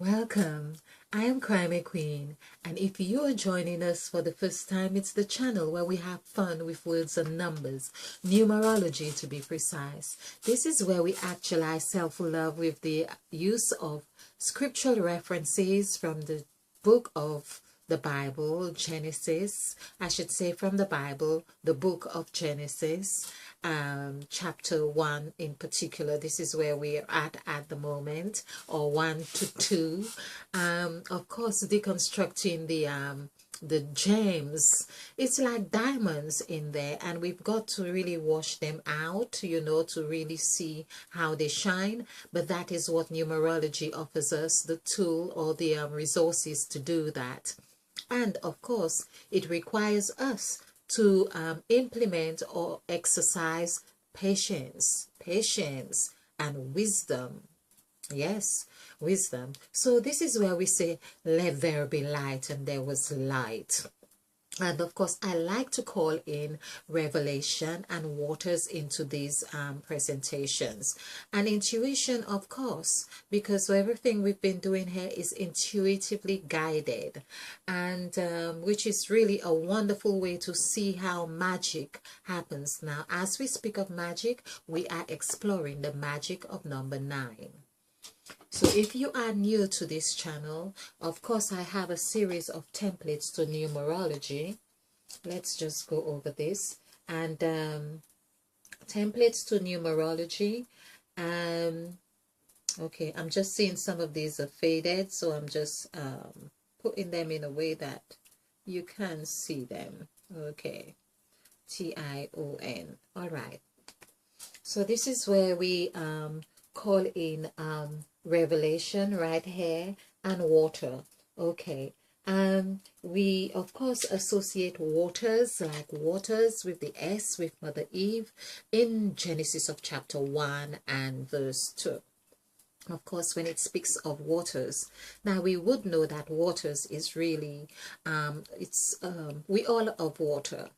Welcome. I am Crimey Queen, and if you are joining us for the first time, it's the channel where we have fun with words and numbers, numerology to be precise. This is where we actualize self-love with the use of scriptural references from the book of the Bible, Genesis, I should say from the Bible, the book of Genesis, chapter 1 in particular. This is where we're at the moment, or 1 to 2. Of course, deconstructing the gems. It's like diamonds in there, and we've got to really wash them out, to really see how they shine. But that is what numerology offers us, the tool or the resources to do that. And of course, it requires us to implement or exercise patience and wisdom. Yes, wisdom. So this is where we say, let there be light, and there was light. And of course, I like to call in revelation and waters into these presentations. And intuition, of course, because everything we've been doing here is intuitively guided, and which is really a wonderful way to see how magic happens. Now, as we speak of magic, we are exploring the magic of number 9. So if you are new to this channel, of course, I have a series of templates to numerology. Let's just go over this. And templates to numerology. Okay, I'm just seeing some of these are faded, so I'm just putting them in a way that you can see them. Okay, T-I-O-N. All right. So this is where we call in revelation right here and water. Okay, we of course associate waters, like waters, with the S, with Mother Eve in Genesis of chapter 1 and verse 2. Of course, when it speaks of waters, now we would know that waters is really we all of water.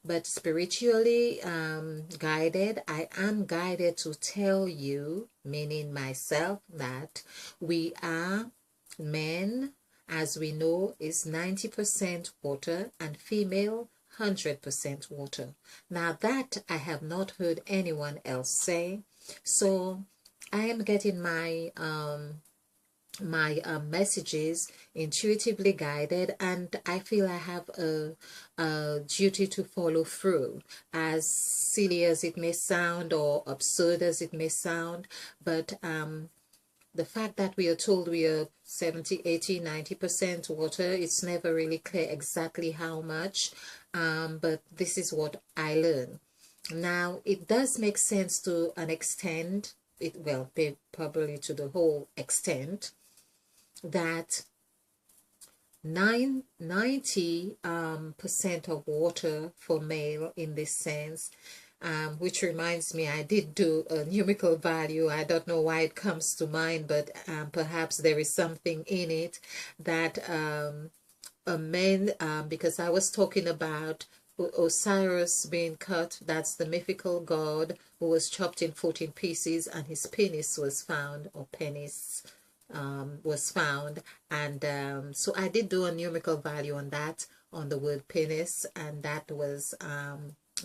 But spiritually guided, I am guided to tell you, meaning myself, that we are men, as we know, is 90% water, and female 100% water. Now that I have not heard anyone else say, so I am getting my messages intuitively guided, and I feel I have a duty to follow through, as silly as it may sound or absurd as it may sound. But the fact that we are told we are 70, 80, 90% water, it's never really clear exactly how much, but this is what I learn. Now, it does make sense to an extent, probably to the whole extent, that 90% of water for male in this sense, which reminds me, I did do a numerical value. I don't know why it comes to mind, but perhaps there is something in it that a man, because I was talking about Osiris being cut, that's the mythical god who was chopped in 14 pieces, and his penis was found, or penis was found. And so I did do a numerical value on that, on the word penis, and that was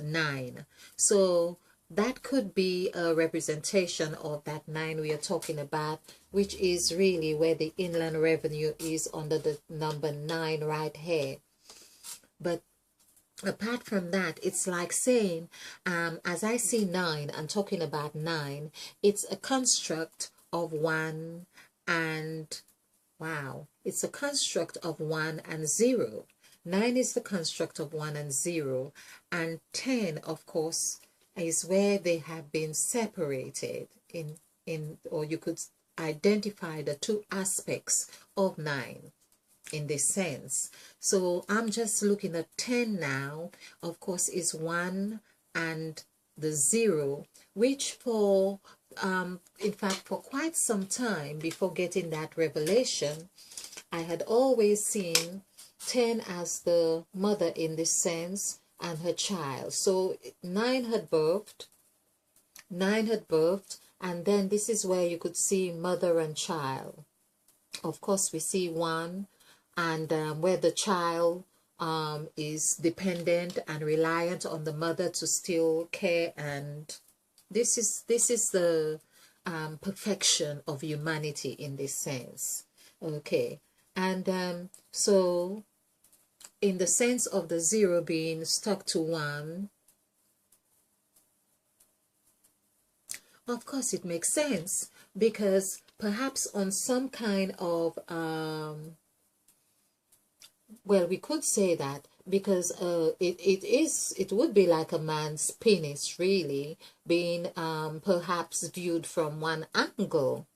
9. So that could be a representation of that 9 we are talking about, which is really where the inland revenue is, under the number 9 right here. But apart from that, it's like saying, as I see 9, I'm talking about 9, it's a construct of 1 and, wow, it's a construct of 1 and 0. 9 is the construct of 1 and 0, and 10, of course, is where they have been separated in or you could identify the two aspects of 9 in this sense. So I'm just looking at 10 now. Of course, is 1 and the 0, which for in fact, for quite some time before getting that revelation, I had always seen 10 as the mother in this sense, and her child. So 9 had birthed, and then this is where you could see mother and child. Of course, we see one, and where the child is dependent and reliant on the mother to still care, and this is the perfection of humanity in this sense. Okay, and so in the sense of the 0 being stuck to 1, of course it makes sense, because perhaps on some kind of well, we could say that, because it would be like a man's penis, really, being perhaps viewed from one angle.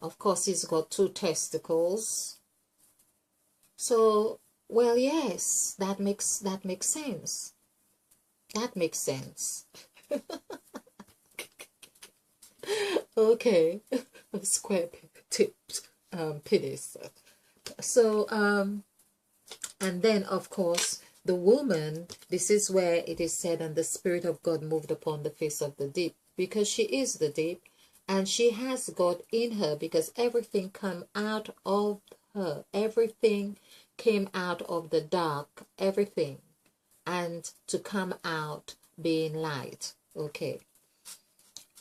Of course, he's got 2 testicles. So, well, yes, that makes sense. That makes sense. Okay, square tipped penis. So, and then, of course, the woman, this is where it is said, and the Spirit of God moved upon the face of the deep, because she is the deep, and she has God in her, because everything came out of her. Everything came out of the dark, everything, and to come out being light. Okay.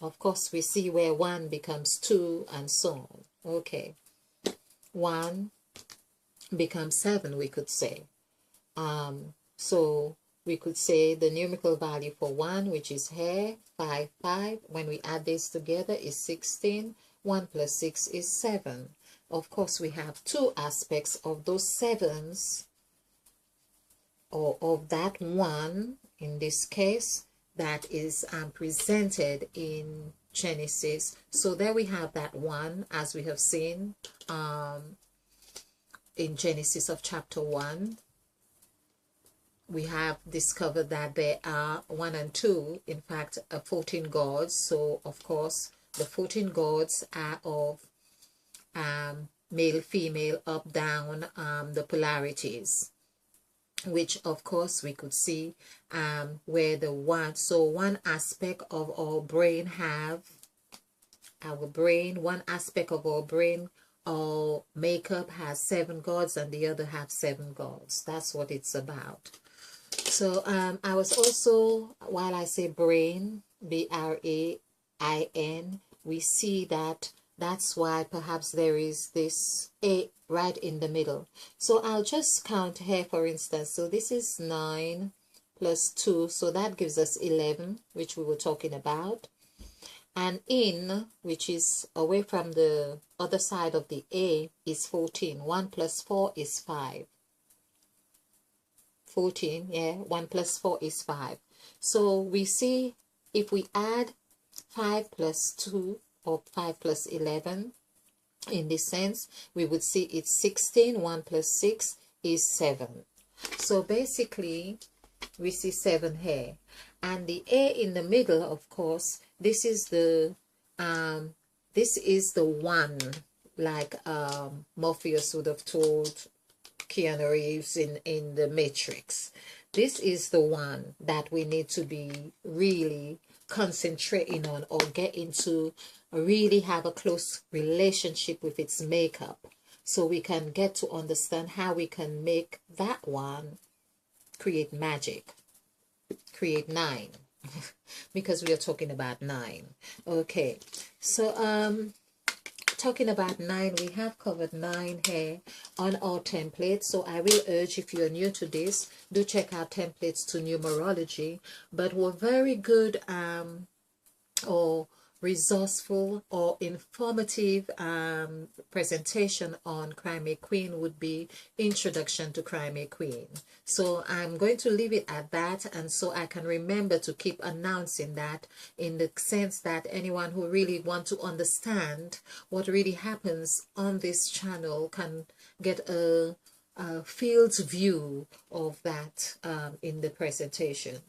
Of course, we see where 1 becomes 2 and so on. Okay. 1 becomes 7, we could say. So we could say the numerical value for 1, which is here, 5, 5. When we add this together is 16. 1 plus 6 is 7. Of course, we have 2 aspects of those 7s, or of that 1, in this case, that is presented in Genesis. So there we have that 1, as we have seen in Genesis of chapter 1. We have discovered that there are 1 and 2, in fact, 14 gods. So, of course, the 14 gods are of male, female, up, down, the polarities, which, of course, we could see where the 1. So, one aspect of our brain have our brain, one aspect of our brain, our makeup has 7 gods, and the other have 7 gods. That's what it's about. So I was also, while I say brain, B-R-A-I-N, we see that that's why perhaps there is this A right in the middle. So I'll just count here, for instance. So this is 9 plus 2, so that gives us 11, which we were talking about. And in, which is away from the other side of the A, is 14. 1 plus 4 is 5. 14, yeah, 1 plus 4 is 5. So we see if we add 5 plus 2, or 5 plus 11, in this sense, we would see it's 16. 1 plus 6 is 7. So basically, we see 7 here. And the A in the middle, of course, this is the 1, like Morpheus would have told Keanu Reeves in the Matrix. This is the 1 that we need to be really concentrating on, or get into, really have a close relationship with its makeup, so we can get to understand how we can make that 1 create magic, create 9, because we are talking about 9. Okay, so talking about 9, we have covered 9 here on our template. So I will urge, if you're new to this, do check out templates to numerology. But we're very good or resourceful or informative presentation on Crimey Queen would be Introduction to Crimey Queen. So I'm going to leave it at that, and so I can remember to keep announcing that, in the sense that anyone who really want to understand what really happens on this channel can get a field view of that in the presentation.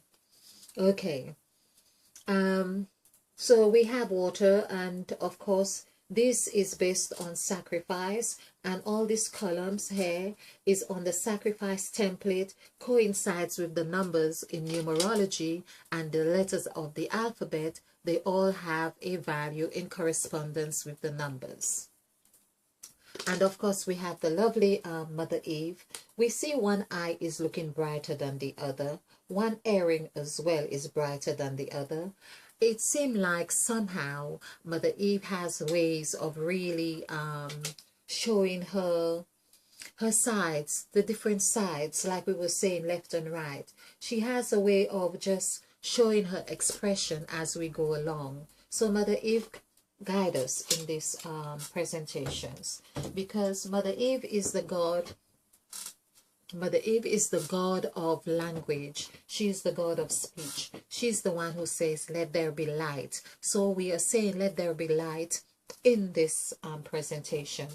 Okay. So we have water, and of course this is based on sacrifice, and all these columns here is on the sacrifice template, coincides with the numbers in numerology, and the letters of the alphabet, they all have a value in correspondence with the numbers. And of course, we have the lovely Mother Eve. We see one eye is looking brighter than the other. One earring as well is brighter than the other. It seemed like somehow Mother Eve has ways of really showing her sides, the different sides, like we were saying, left and right. She has a way of just showing her expression as we go along. So Mother Eve guide us in these presentations, because Mother Eve is the God. Mother Eve is the God of language. She is the God of speech. She's the one who says, let there be light. So we are saying, let there be light in this presentation,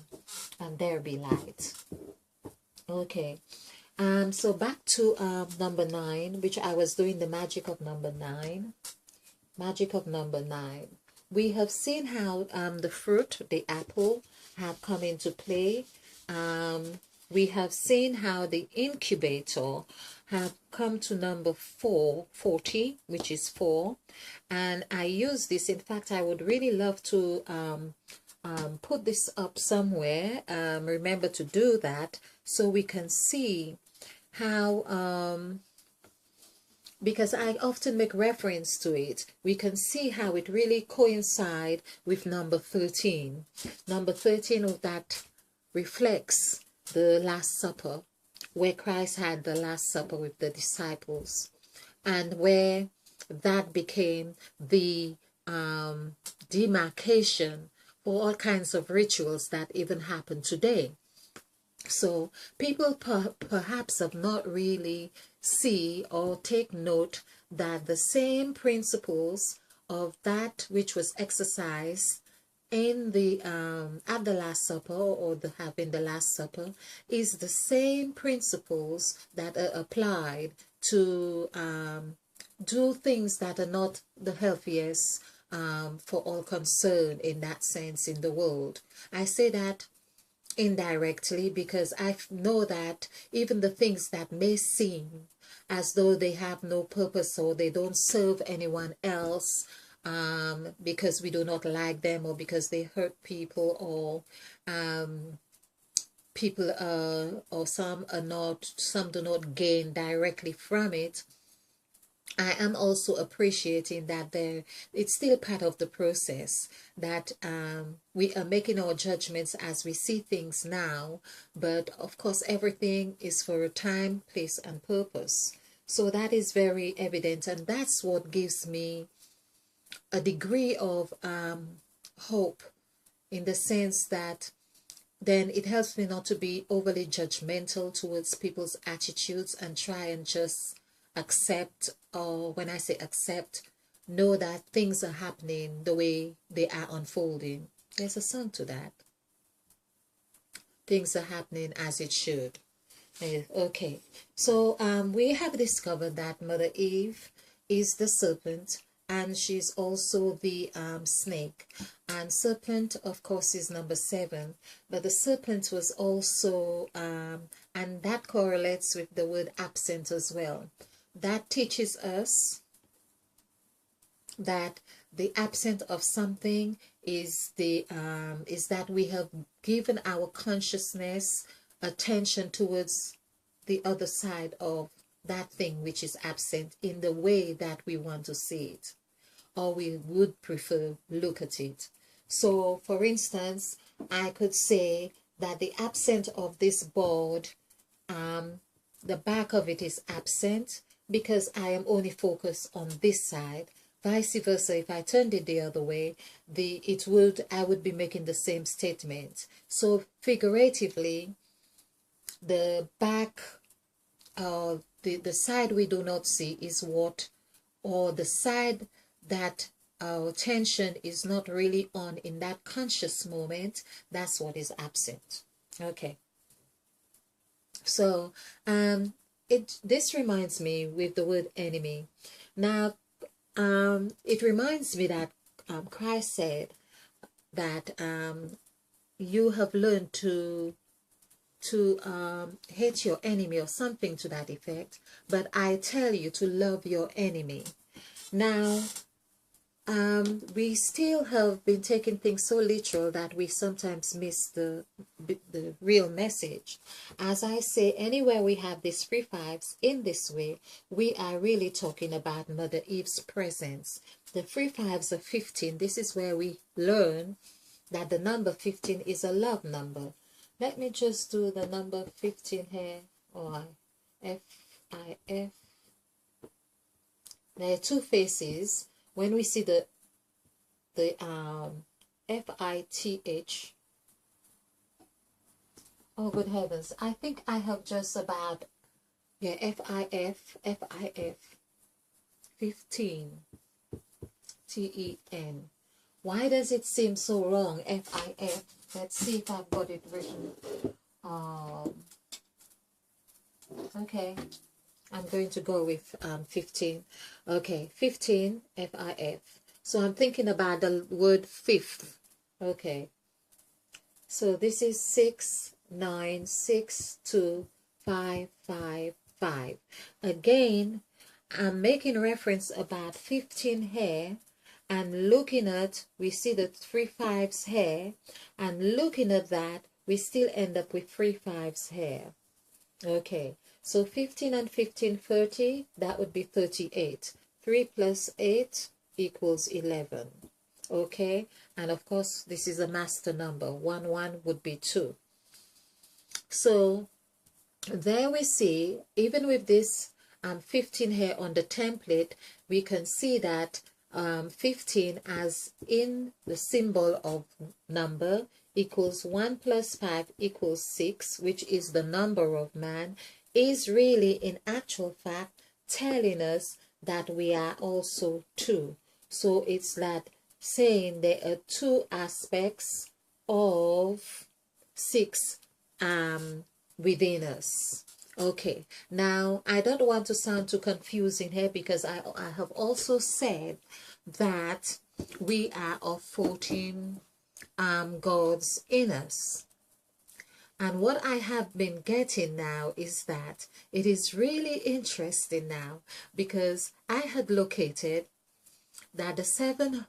and there be light. Okay, so back to number 9, which I was doing the magic of number 9. Magic of number 9. We have seen how the fruit, the apple, have come into play. We have seen how the incubator have come to number 40, which is 4. And I use this. In fact, I would really love to put this up somewhere. Remember to do that so we can see how, because I often make reference to it, we can see how it really coincides with number 13. Number 13 of that reflects the Last Supper, where Christ had the Last Supper with the disciples, and where that became the demarcation for all kinds of rituals that even happen today. So people perhaps have not really see or take note that the same principles of that which was exercised in the at the Last Supper, or the having the Last Supper, is the same principles that are applied to do things that are not the healthiest for all concerned in that sense in the world. I say that indirectly because I know that even the things that may seem as though they have no purpose or they don't serve anyone else, because we do not like them or because they hurt people, or people or some do not gain directly from it, I am also appreciating that it's still part of the process, that we are making our judgments as we see things now, but of course everything is for a time, place and purpose. So that is very evident, and that's what gives me a degree of hope, in the sense that then it helps me not to be overly judgmental towards people's attitudes and try and just accept, or when I say accept, know that things are happening the way they are unfolding. There's a song to that. Things are happening as it should. Okay, so we have discovered that Mother Eve is the serpent, and she's also the snake. And serpent, of course, is number 7, but the serpent was also, and that correlates with the word absent as well. That teaches us that the absence of something is that we have given our consciousness attention towards the other side of that thing which is absent in the way that we want to see it, or we would prefer look at it. So for instance, I could say that the absent of this board, the back of it is absent because I am only focused on this side. Vice versa, if I turned it the other way, I would be making the same statement. So figuratively, the back, the side we do not see is what, or the side that our attention is not really on in that conscious moment, that's what is absent. Okay. So this reminds me with the word enemy. Now, it reminds me that Christ said that you have learned to hate your enemy, or something to that effect, but I tell you to love your enemy. Now, we still have been taking things so literal that we sometimes miss the real message. As I say, anywhere we have these three fives in this way, we are really talking about Mother Eve's presence. The three fives of 15, this is where we learn that the number 15 is a love number. Let me just do the number 15 here, or F-I-F. There are two faces. When we see the F-I-T-H, oh good heavens, I think I have just about, yeah, F-I-F, 15, T-E-N. Why does it seem so wrong, F-I-F? Let's see if I've got it written. Okay, I'm going to go with 15. Okay, 15, F-I-F. So I'm thinking about the word fifth. Okay, so this is 6, 9, 6, 2, 5, 5, 5. Again, I'm making reference about 15 here, and looking at, we see the 3 fives here, and looking at that, we still end up with 3 fives here. Okay, so 15 and 15, 30, that would be 38. 3 plus 8 equals 11. Okay, and of course, this is a master number. 1, 1 would be 2. So there we see, even with this 15 here on the template, we can see that 15 as in the symbol of number equals 1 plus 5 equals 6, which is the number of man, is really in actual fact telling us that we are also 2. So it's that saying there are 2 aspects of 6 within us. Okay, now I don't want to sound too confusing here, because I have also said that we are of 14 gods in us. And what I have been getting now is that it is really interesting now, because I had located that the 7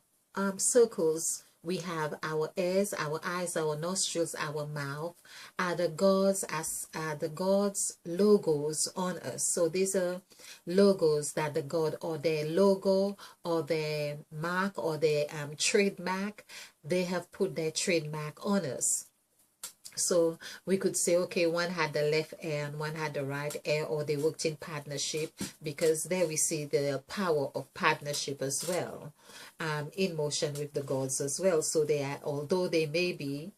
circles we have, our ears, our eyes, our nostrils, our mouth, are the gods, as the gods' logos on us. So these are logos that the god, or their logo, or their mark, or their trademark, they have put their trademark on us. So we could say, okay, one had the left ear and one had the right ear, or they worked in partnership, because there we see the power of partnership as well, in motion with the gods as well. So they are, although they may be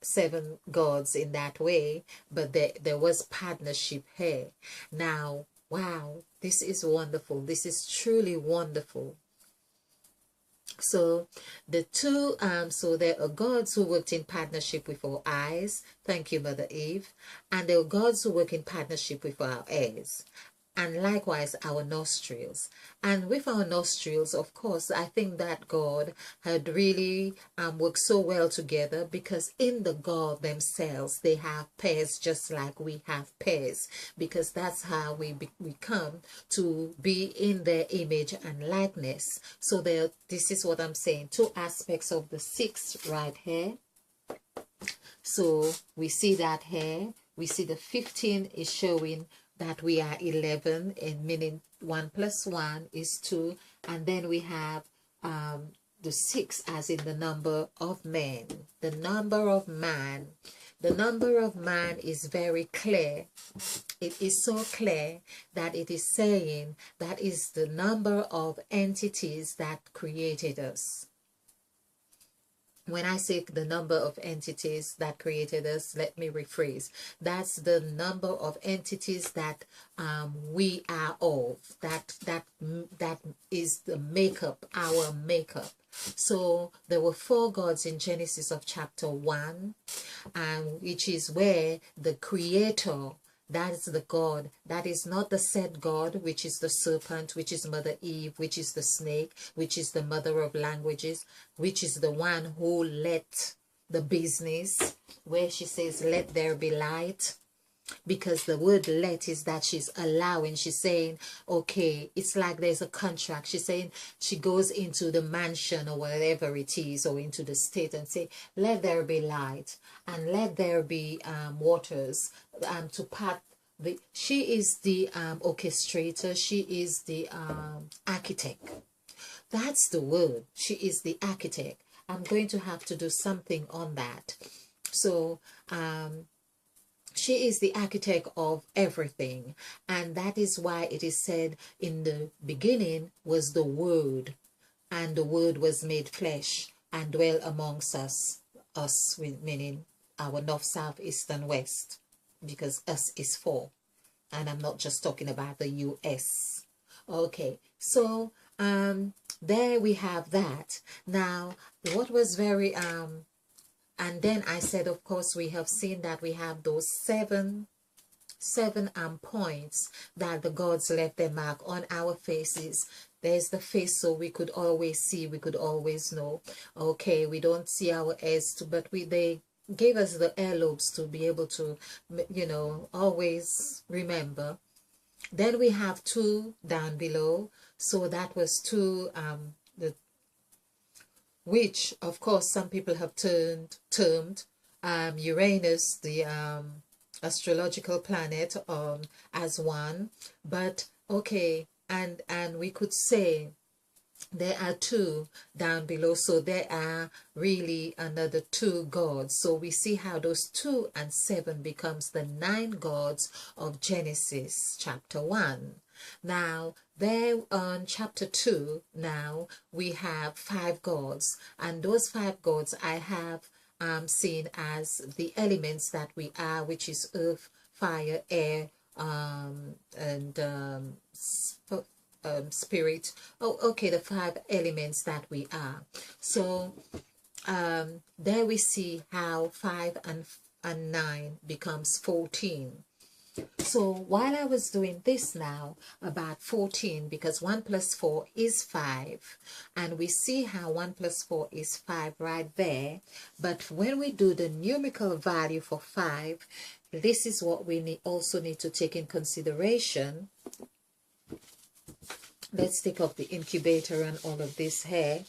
7 gods in that way, but there was partnership here. Now, wow, this is wonderful. This is truly wonderful. So the 2, so there are gods who worked in partnership with our eyes. Thank you, Mother Eve. And there are gods who work in partnership with our ears. And likewise our nostrils. And with our nostrils, of course, I think that God had really worked so well together, because in the God themselves, they have pairs just like we have pairs, because that's how we come to be in their image and likeness. So this is what I'm saying, 2 aspects of the 6 right here. So we see that here. We see the 15 is showing that we are 11, and meaning 1 plus 1 is 2. And then we have the 6 as in the number of men, the number of man. The number of man is very clear. It is so clear that it is saying that is the number of entities that created us. When I say the number of entities that created us, let me rephrase. That's the number of entities that we are of. That is the makeup, our makeup. So there were 4 gods in Genesis of chapter 1, which is where the creator, that is the God. That is not the said God, which is the serpent, which is Mother Eve, which is the snake, which is the mother of languages, which is the one who let the business, where she says, let there be light. because the word let is that she's allowing, she's saying, okay, it's like there's a contract. She's saying she goes into the mansion or whatever it is, or into the state, and say, let there be light and let there be waters to part the, she is the orchestrator, she is the architect. That's the word. She is the architect. I'm going to have to do something on that. So she is the architect of everything, and that is why it is said in the beginning was the Word, and the Word was made flesh and dwell amongst us. Us meaning our north, south, east, and west, because us is four, and I'm not just talking about the US. Okay, so there we have that. Now, what was very and then I said, of course, we have seen that we have those seven points that the gods left their mark on our faces. There's the face, so we could always see, we could always know. Okay, we don't see our ears, but they gave us the earlobes to be able to, you know, always remember. Then we have 2 down below, so that was 2, which of course some people have termed Uranus, the astrological planet, as one. But okay, and we could say there are 2 down below, so there are really another 2 gods. So we see how those 2 and 7 becomes the 9 gods of Genesis chapter 1. Now there on chapter 2, now we have 5 gods, and those 5 gods I have seen as the elements that we are, which is earth, fire, air, and spirit. Oh, okay, the 5 elements that we are. So there we see how 5 and 9 becomes 14. So while I was doing this now about 14, because 1 plus 4 is 5, and we see how 1 plus 4 is 5 right there. But when we do the numerical value for 5, this is what we also need to take in consideration. Let's take off the incubator and all of this here.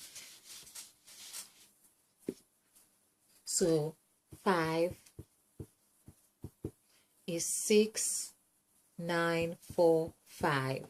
So 5 is 6, 9, 4, 5.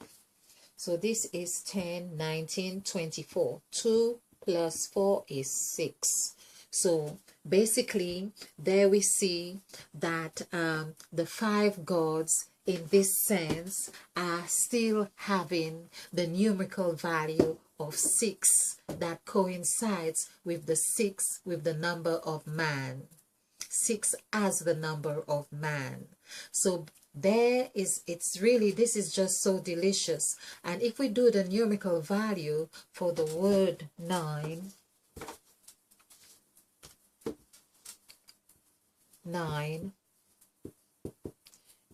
So this is 10, 19, 24. 2 plus 4 is 6. So basically there we see that the 5 gods in this sense are still having the numerical value of 6 that coincides with the 6 with the number of man. 6 as the number of man. So there is, it's really, this is just so delicious. And if we do the numerical value for the word 9, 9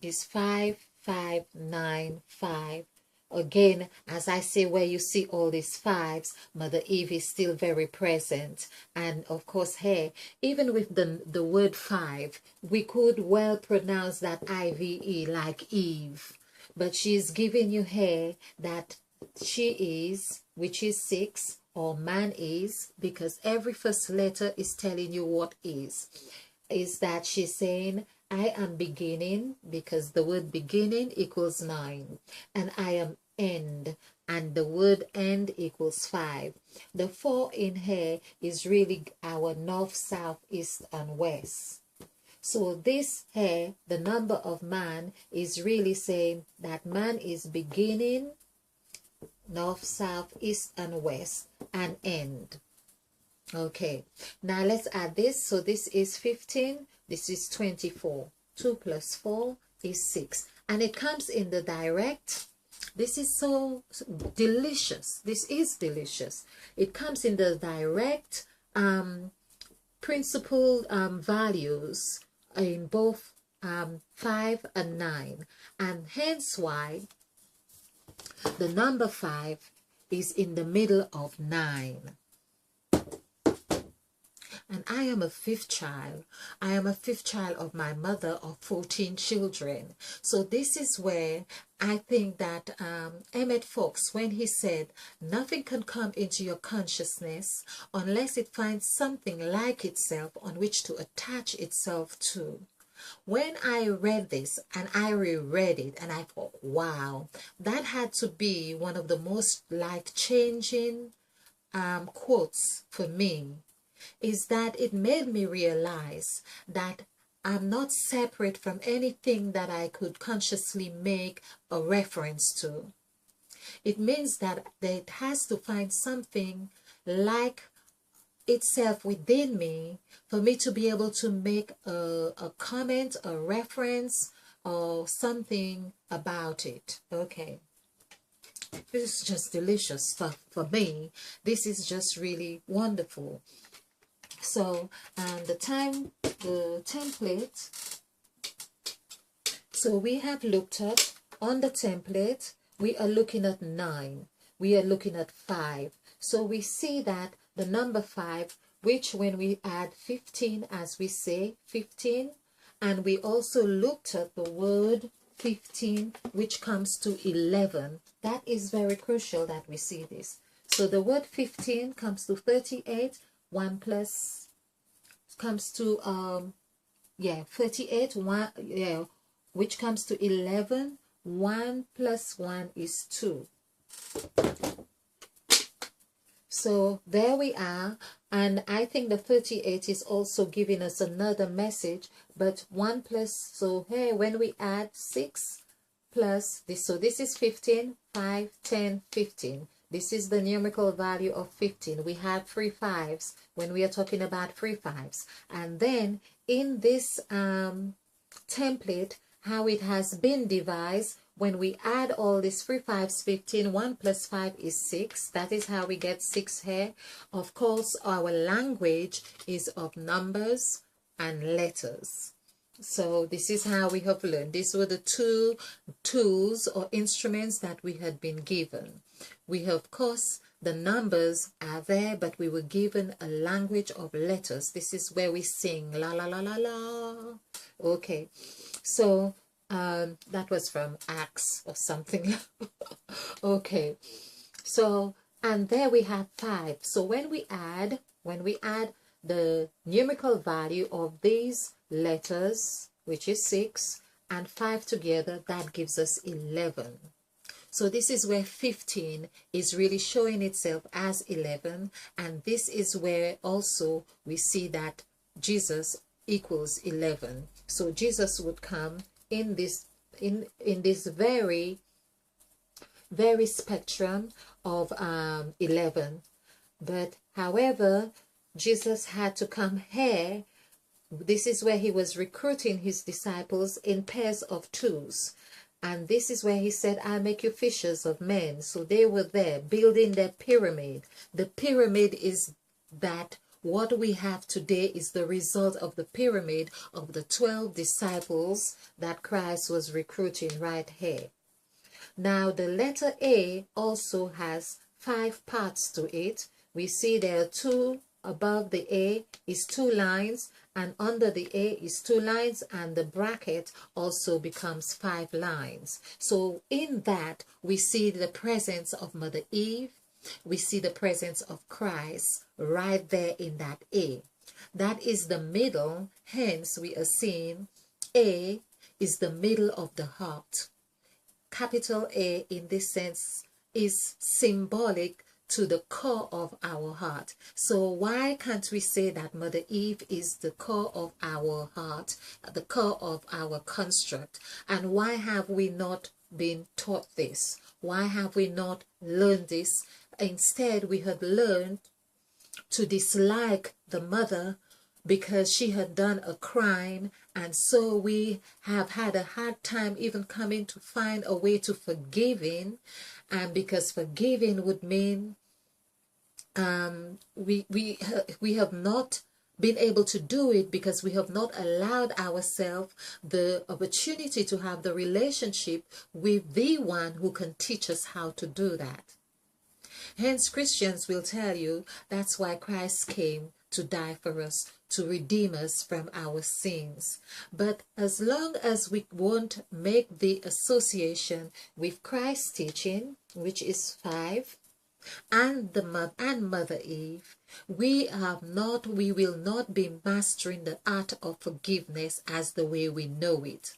is 5595. Again, as I say, where you see all these 5s, Mother Eve is still very present. And of course here, even with the word 5, we could well pronounce that IVE like Eve. But she's giving you here that she is, which is 6, or man is, because every first letter is telling you what is that she's saying, I am beginning, because the word beginning equals 9, and I am end, and the word end equals 5. The 4 in here is really our north, south, east, and west. So this here, the number of man, is really saying that man is beginning, north, south, east, and west, and end. Okay, now let's add this. So this is 15, this is 24. 2 plus 4 is 6. And it comes in the direct. This is so delicious. This is delicious. It comes in the direct principal values in both 5 and 9. And hence why the number 5 is in the middle of 9. and I am a fifth child. I am a fifth child of my mother of 14 children. So this is where I think that Emmett Fox, when he said, nothing can come into your consciousness unless it finds something like itself on which to attach itself to. When I read this and I reread it and I thought, wow, that had to be one of the most life-changing quotes for me, is that it made me realize that I'm not separate from anything that I could consciously make a reference to. It means that it has to find something like itself within me for me to be able to make a comment, a reference, or something about it. Okay. This is just delicious stuff for me. This is just really wonderful. So, the template. So we have looked at, on the template, we are looking at 9. We are looking at 5. So we see that the number 5, which when we add 15, as we say, 15, and we also looked at the word 15, which comes to 11. That is very crucial that we see this. So the word 15 comes to 38, 1 plus comes to 38, 1, which comes to 11. 1 plus 1 is 2. So there we are, and I think the 38 is also giving us another message, but 1 plus, so here when we add 6 plus this, so this is 15, 5, 10, 15. This is the numerical value of 15. We have 3 5s when we are talking about 3 5s. And then in this template, how it has been devised, when we add all these 3 5s, 15, 1 plus 5 is 6. That is how we get 6 here. Of course, our language is of numbers and letters. So this is how we have learned. These were the 2 tools or instruments that we had been given. We have, of course, the numbers are there, but we were given a language of letters. This is where we sing la la la la la. Okay, so that was from Acts or something. Okay, so and there we have 5. So when we add the numerical value of these letters, which is 6, and 5 together, that gives us 11. So this is where 15 is really showing itself as 11, and this is where also we see that Jesus equals 11. So Jesus would come in this very spectrum of 11. But however, Jesus had to come here. This is where he was recruiting his disciples in pairs of 2s. And this is where he said, I'll make you fishers of men. So they were there building their pyramid. The pyramid is that what we have today is the result of the pyramid of the 12 disciples that Christ was recruiting right here. Now the letter A also has 5 parts to it. We see there are 2 above the A is 2 lines, and under the A is 2 lines, and the bracket also becomes 5 lines. So in that we see the presence of Mother Eve. We see the presence of Christ right there in that A. That is the middle, hence we are seeing A is the middle of the heart. Capital A in this sense is symbolic to the core of our heart. So why can't we say that Mother Eve is the core of our heart, the core of our construct? And why have we not been taught this? Why have we not learned this? Instead, we had learned to dislike the mother because she had done a crime, and so we have had a hard time even coming to find a way to forgiving, and because forgiving would mean we have not been able to do it because we have not allowed ourselves the opportunity to have the relationship with the one who can teach us how to do that. Hence, Christians will tell you that's why Christ came, to die for us, to redeem us from our sins. But as long as we won't make the association with Christ's teaching, which is 5, and Mother Eve, we will not be mastering the art of forgiveness as the way we know it.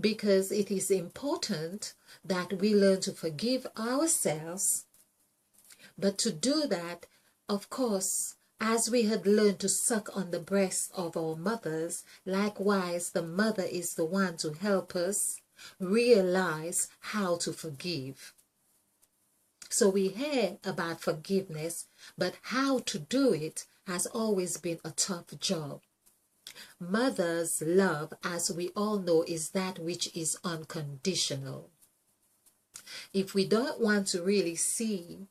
Because it is important that we learn to forgive ourselves. But to do that, of course, as we had learned to suck on the breast of our mothers, likewise the mother is the one to help us realize how to forgive. So we hear about forgiveness, but how to do it has always been a tough job. Mother's love, as we all know, is that which is unconditional. If we don't want to really see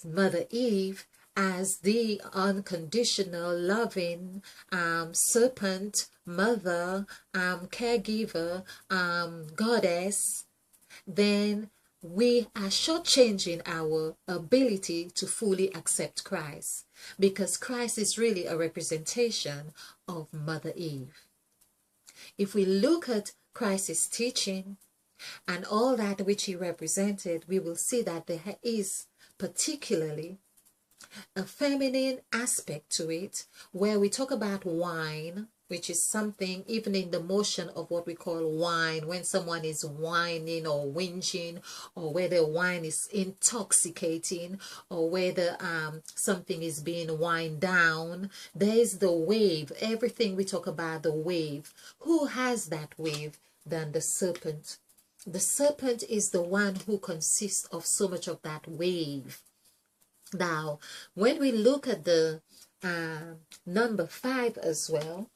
Mother Eve as the unconditional, loving serpent, mother, caregiver, goddess, then we are shortchanging our ability to fully accept Christ, because Christ is really a representation of Mother Eve. If we look at Christ's teaching and all that which he represented, we will see that there is particularly a feminine aspect to it, where we talk about wine, which is something, even in the motion of what we call wine, when someone is whining or whinging, or whether wine is intoxicating, or whether something is being wined down, there is the wave. Everything we talk about, the wave. Who has that wave than the serpent? The serpent is the one who consists of so much of that wave. Now, when we look at the number 5 as well,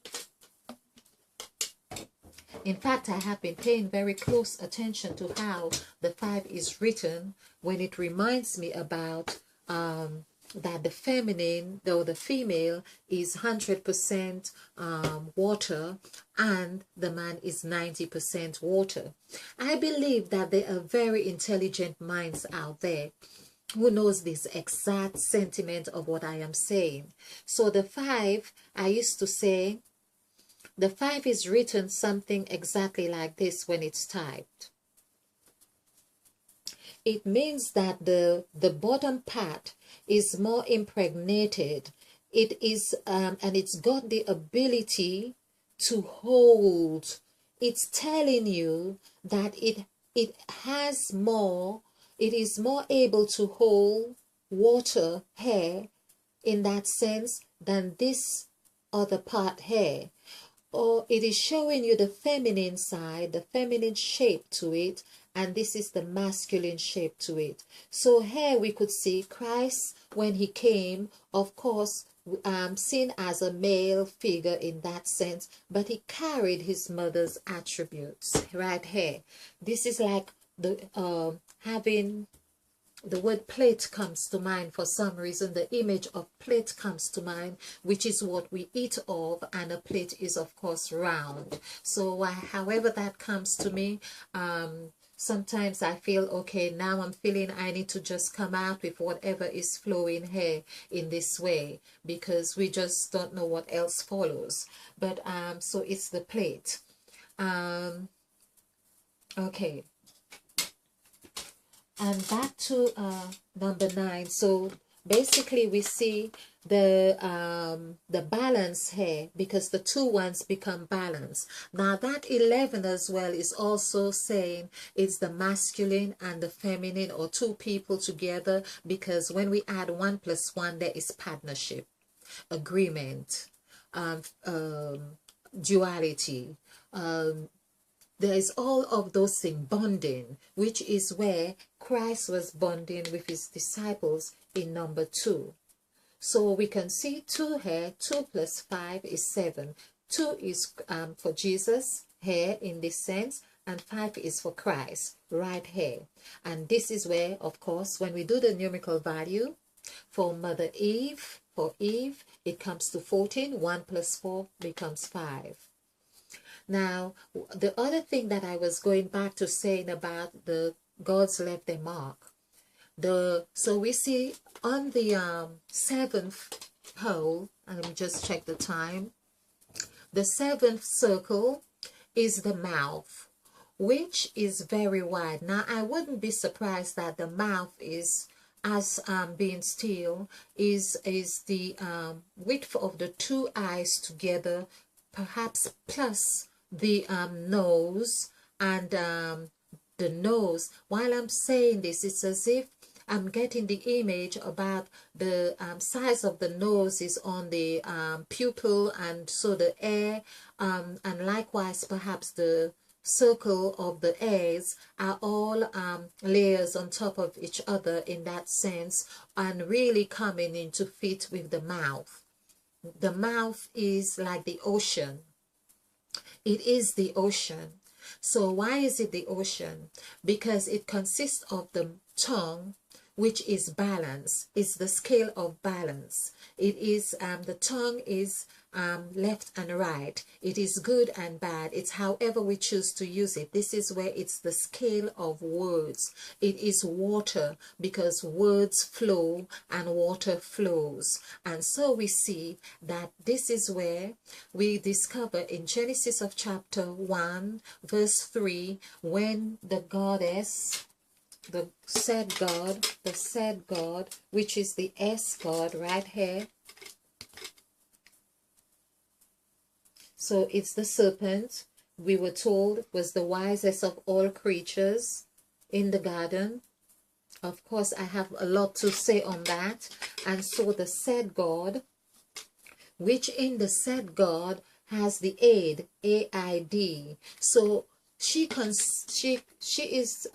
in fact, I have been paying very close attention to how the 5 is written, when it reminds me about that the feminine, though the female is 100% water and the man is 90% water. I believe that there are very intelligent minds out there who knows this exact sentiment of what I am saying. So the 5, I used to say, the 5 is written something exactly like this when it's typed. It means that the bottom part is more impregnated. It is, and it's got the ability to hold. It's telling you that it has more. It is more able to hold water here in that sense than this other part here. Or it is showing you the feminine side, the feminine shape to it, and this is the masculine shape to it. So here we could see Christ, when he came, of course, seen as a male figure in that sense, but he carried his mother's attributes right here. This is like the having the word plate comes to mind for some reason. The image of plate comes to mind, which is what we eat of, and a plate is of course round. So however that comes to me, sometimes I feel, okay, now I'm feeling I need to just come out with whatever is flowing here in this way, because we just don't know what else follows. But so it's the plate. Okay. And back to number 9. So basically we see the balance here, because the 2 ones become balanced. Now that 11 as well is also saying it's the masculine and the feminine, or 2 people together, because when we add 1 plus 1, there is partnership, agreement, duality, there is all of those things, bonding, which is where Christ was bonding with his disciples in number 2. So we can see 2 here. 2 plus 5 is 7. 2 is for Jesus here in this sense, and 5 is for Christ right here. And this is where, of course, when we do the numerical value for Mother Eve, for Eve, it comes to 14. 1 plus 4 becomes 5. Now, the other thing that I was going back to saying about the gods left their mark. So we see on the 7th hole, and let me just check the time. The seventh circle is the mouth, which is very wide. Now, I wouldn't be surprised that the mouth is, as being still, is the width of the two eyes together, perhaps plus the nose, and the nose. While I'm saying this, it's as if I'm getting the image about the size of the nose is on the pupil, and so the air, and likewise perhaps the circle of the airs are all layers on top of each other in that sense, and really coming into fit with the mouth. The mouth is like the ocean. It is the ocean. So why is it the ocean? Because it consists of the tongue, which is balance. It's the scale of balance. It is the tongue is left and right. It is good and bad. It's however we choose to use it. This is where it's the scale of words. It is water, because words flow and water flows. And so we see that this is where we discover in Genesis of chapter 1 verse 3, when the goddess, the said God, which is the S God right here. So it's the serpent, we were told, was the wisest of all creatures in the garden. Of course, I have a lot to say on that. And so the said God, which in the said God has the aid, A-I-D. So she is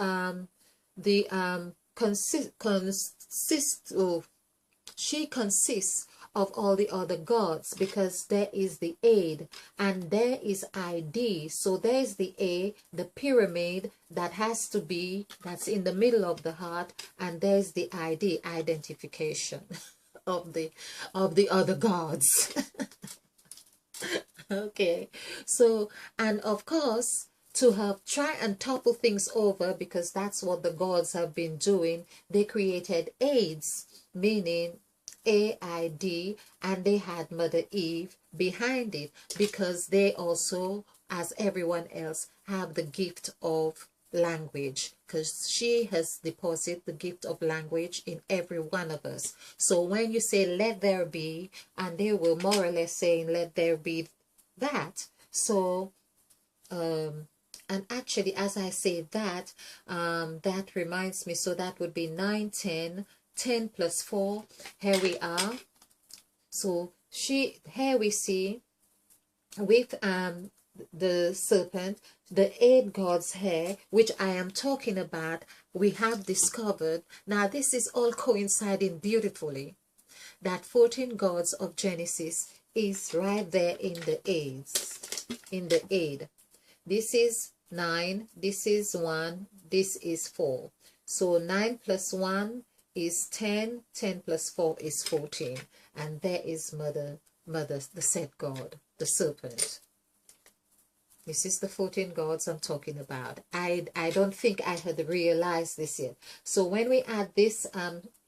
she consists of all the other gods, because there is the aid and there is ID. So there's the A, the pyramid that has to be, that's in the middle of the heart, and there's the ID, identification of the other gods. Okay, so, and of course, to have try and topple things over, because that's what the gods have been doing, they created aids, meaning AID, and they had Mother Eve behind it, because they also, as everyone else, have the gift of language, because she has deposited the gift of language in every one of us. So when you say let there be, and they were more or less saying let there be that. So and actually, as I say that, that reminds me, so that would be 9, 10, 10 plus 4, here we are. So here we see with the serpent, the 8 gods here, which I am talking about, we have discovered. Now this is all coinciding beautifully, that 14 gods of Genesis is right there in the aids, in the aid. This is 9, this is 1, this is 4. So 9 plus 1 is 10, 10 plus 4 is 14. And there is mother, the said God, the serpent. This is the 14 gods I'm talking about. I don't think I had realized this yet. So when we add this,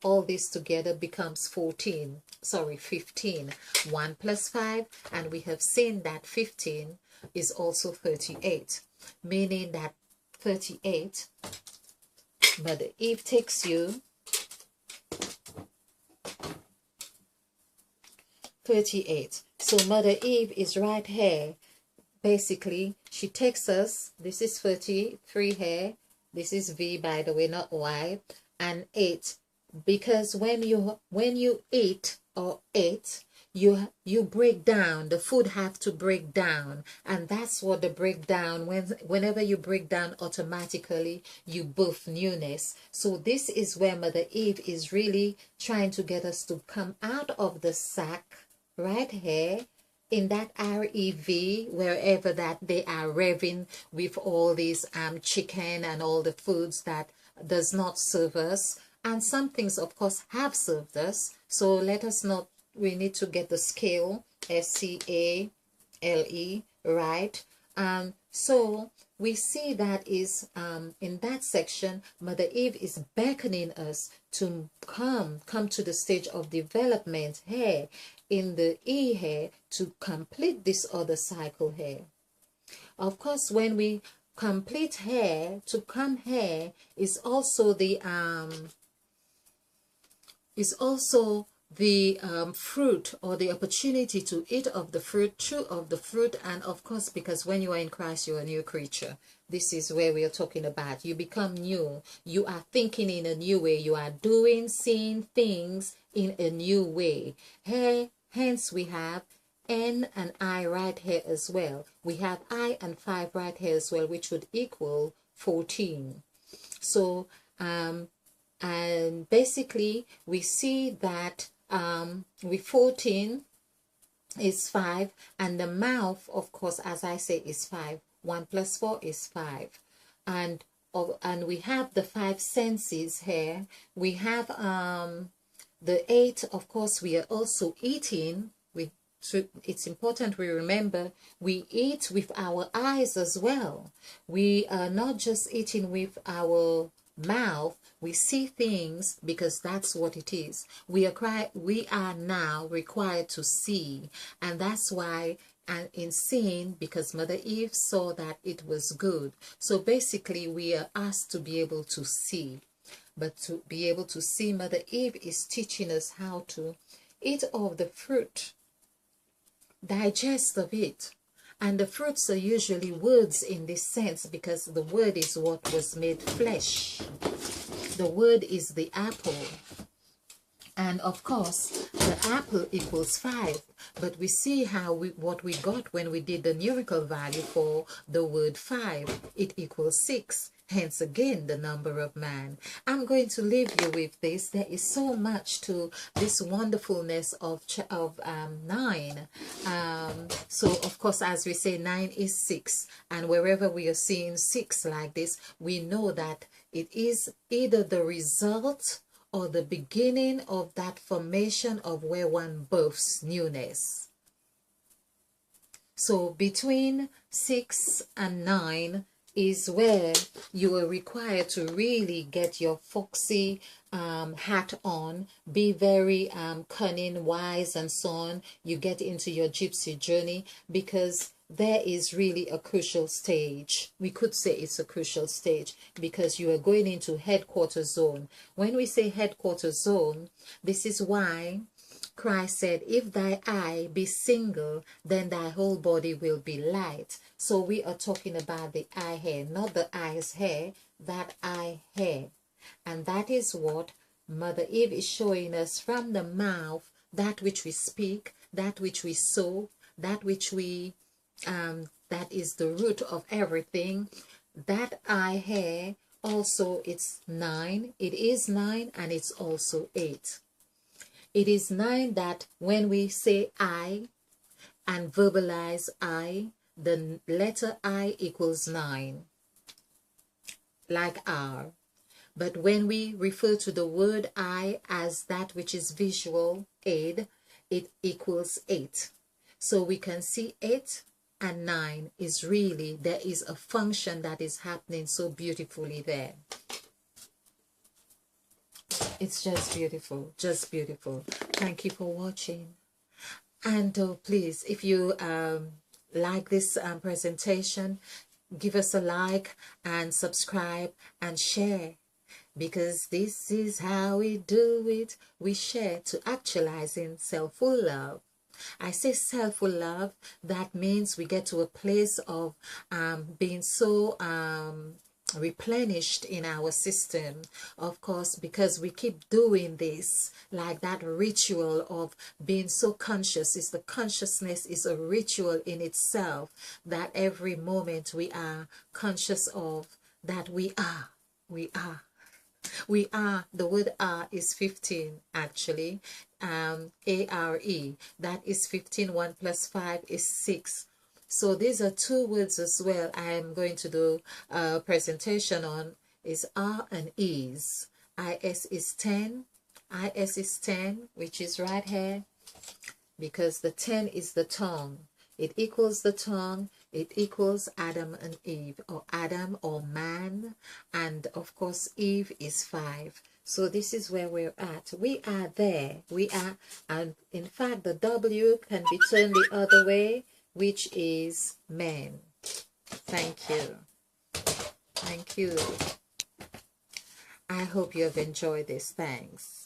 all this together becomes 14. Sorry, 15. 1 plus 5, and we have seen that 15 is also 38, meaning that 38, Mother Eve takes you 38. So Mother Eve is right here. Basically, she takes us, this is 33 here, this is V, by the way, not Y, and 8, because when you eat or eat, you break down, the food have to break down, and that's what the breakdown, whenever you break down, automatically you birth newness. So this is where Mother Eve is really trying to get us to come out of the sack right here, in that REV, wherever that they are revving with all these chicken and all the foods that does not serve us, and some things of course have served us. So let us not, we need to get the scale, SCALE, right, So we see that is in that section, Mother Eve is beckoning us to come to the stage of development here in the E here to complete this other cycle here. Of course, when we complete here, to come here is also the fruit, or the opportunity to eat of the fruit, chew of the fruit. And of course, because when you are in Christ, you're a new creature. This is where we are talking about. You become new. You are thinking in a new way. You are doing, seeing things in a new way. Here, hence we have N and I right here as well. We have I and 5 right here as well, which would equal 14. So, and basically we see that with 14 is 5, and the mouth, of course, as I say, is 5. 1 plus 4 is 5. And we have the 5 senses here. We have the 8, of course, we are also eating. So it's important we remember we eat with our eyes as well. We are not just eating with our mouth. We see things because that's what it is. We are now required to see, and that's why, and in seeing, because Mother Eve saw that it was good. So basically we are asked to be able to see. But to be able to see, Mother Eve is teaching us how to eat of the fruit, digest of it. And the fruits are usually words in this sense, because the word is what was made flesh. The word is the apple. And of course, the apple equals 5. But we see how what we got when we did the numerical value for the word 5. It equals 6. Hence again the number of man. I'm going to leave you with this. There is so much to this wonderfulness of 9. So of course, as we say, 9 is 6, and wherever we are seeing 6 like this, we know that it is either the result or the beginning of that formation of where one births newness. So between 6 and 9 is where you are required to really get your foxy hat on, be very cunning, wise, and so on. You get into your gypsy journey, because there is really a crucial stage. We could say it's a crucial stage, because you are going into headquarters zone. When we say headquarters zone, this is why Christ said, if thy eye be single, then thy whole body will be light. So we are talking about the eye hair, not the eyes hair, that eye hair. And that is what Mother Eve is showing us from the mouth, that which we speak, that which we sow, that which we, that is the root of everything. That eye hair, also it's 9. It is 9, and it's also 8. It is 9 that when we say I and verbalize I, the letter I equals 9, like R. But when we refer to the word I as that which is visual aid, it equals 8. So we can see 8 and 9 is really, there is a function that is happening so beautifully there. It's just beautiful, just beautiful. Thank you for watching. And please, if you like this presentation, give us a like and subscribe and share, because this is how we do it. We share to actualizing self-full love. I say self-full love, that means we get to a place of being so replenished in our system, of course, because we keep doing this, like that ritual of being so conscious. Is the consciousness is a ritual in itself, that every moment we are conscious of that we are. The word are is 15 actually, A-R-E, that is 15. 1 plus 5 is 6. So these are 2 words as well I am going to do a presentation on, is are and is. Is is 10. Is is 10, which is right here, because the 10 is the tongue. It equals the tongue. It equals Adam and Eve, or Adam or man. And of course, Eve is 5. So this is where we're at. We are there. We are, and in fact, the W can be turned the other way, which is men. Thank you. Thank you. I hope you have enjoyed this. Thanks.